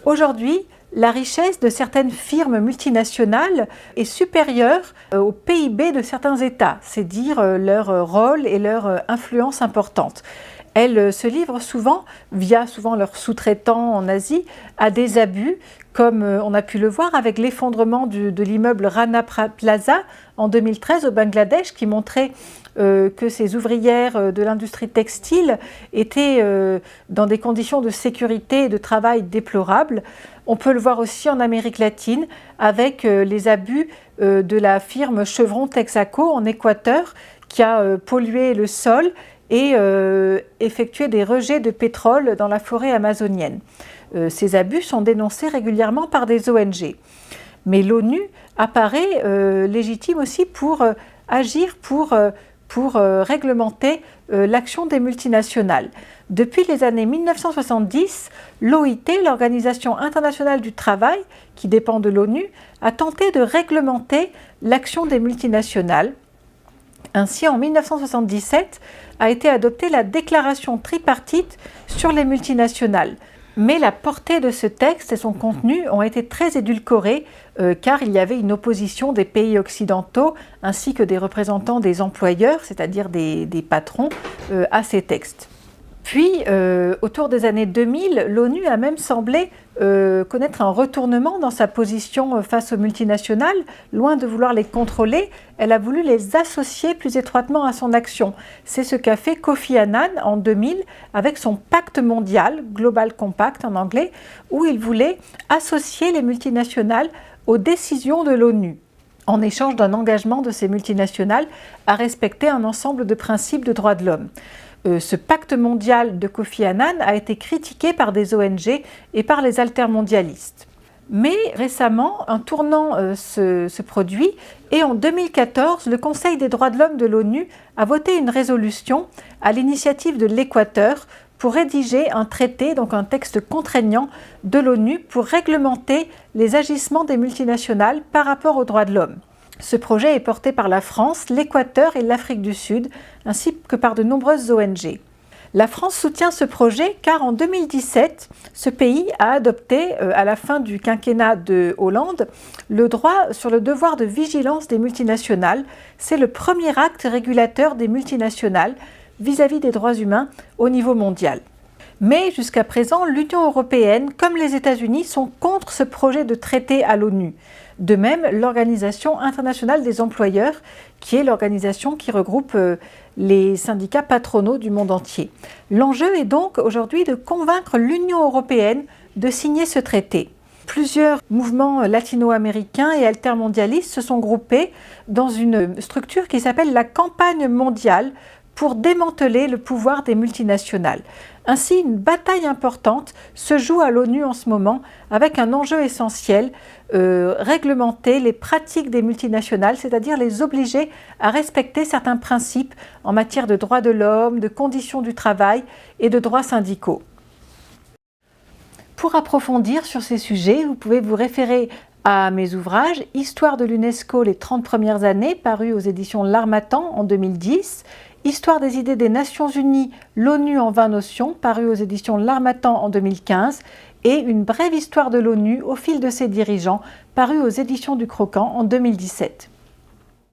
Aujourd'hui, la richesse de certaines firmes multinationales est supérieure au PIB de certains États, c'est dire leur rôle et leur influence importante. Elles se livrent souvent, via leurs sous-traitants en Asie, à des abus, comme on a pu le voir avec l'effondrement de l'immeuble Rana Plaza en 2013 au Bangladesh, qui montrait que ces ouvrières de l'industrie textile étaient dans des conditions de sécurité et de travail déplorables. On peut le voir aussi en Amérique latine avec les abus de la firme Chevron Texaco en Équateur, qui a pollué le sol et effectué des rejets de pétrole dans la forêt amazonienne. Ces abus sont dénoncés régulièrement par des ONG. Mais l'ONU apparaît légitime aussi pour agir pour réglementer l'action des multinationales. Depuis les années 1970, l'OIT, l'Organisation internationale du travail, qui dépend de l'ONU, a tenté de réglementer l'action des multinationales. Ainsi, en 1977, a été adoptée la déclaration tripartite sur les multinationales. Mais la portée de ce texte et son contenu ont été très édulcorés car il y avait une opposition des pays occidentaux ainsi que des représentants des employeurs, c'est-à-dire des patrons, à ces textes. Puis, autour des années 2000, l'ONU a même semblé connaître un retournement dans sa position face aux multinationales. Loin de vouloir les contrôler, elle a voulu les associer plus étroitement à son action. C'est ce qu'a fait Kofi Annan en 2000 avec son pacte mondial, Global Compact en anglais, où il voulait associer les multinationales aux décisions de l'ONU, en échange d'un engagement de ces multinationales à respecter un ensemble de principes de droits de l'homme. Ce pacte mondial de Kofi Annan a été critiqué par des ONG et par les altermondialistes. Mais récemment, un tournant se produit et en 2014, le Conseil des droits de l'homme de l'ONU a voté une résolution à l'initiative de l'Équateur pour rédiger un traité, donc un texte contraignant de l'ONU pour réglementer les agissements des multinationales par rapport aux droits de l'homme. Ce projet est porté par la France, l'Équateur et l'Afrique du Sud, ainsi que par de nombreuses ONG. La France soutient ce projet car en 2017, ce pays a adopté, à la fin du quinquennat de Hollande, le droit sur le devoir de vigilance des multinationales. C'est le premier acte régulateur des multinationales vis-à-vis des droits humains au niveau mondial. Mais jusqu'à présent, l'Union européenne, comme les États-Unis, sont contre ce projet de traité à l'ONU. De même, l'Organisation internationale des employeurs, qui est l'organisation qui regroupe les syndicats patronaux du monde entier. L'enjeu est donc aujourd'hui de convaincre l'Union européenne de signer ce traité. Plusieurs mouvements latino-américains et altermondialistes se sont groupés dans une structure qui s'appelle la Campagne mondiale pour démanteler le pouvoir des multinationales. Ainsi, une bataille importante se joue à l'ONU en ce moment avec un enjeu essentiel, réglementer les pratiques des multinationales, c'est-à-dire les obliger à respecter certains principes en matière de droits de l'homme, de conditions du travail et de droits syndicaux. Pour approfondir sur ces sujets, vous pouvez vous référer à mes ouvrages « Histoire de l'UNESCO, les 30 premières années » paru aux éditions L'Harmattan en 2010, « Histoire des idées des Nations Unies, l'ONU en 20 notions » paru aux éditions L'Harmattan en 2015 et « Une brève histoire de l'ONU au fil de ses dirigeants » paru aux éditions du Croquant en 2017.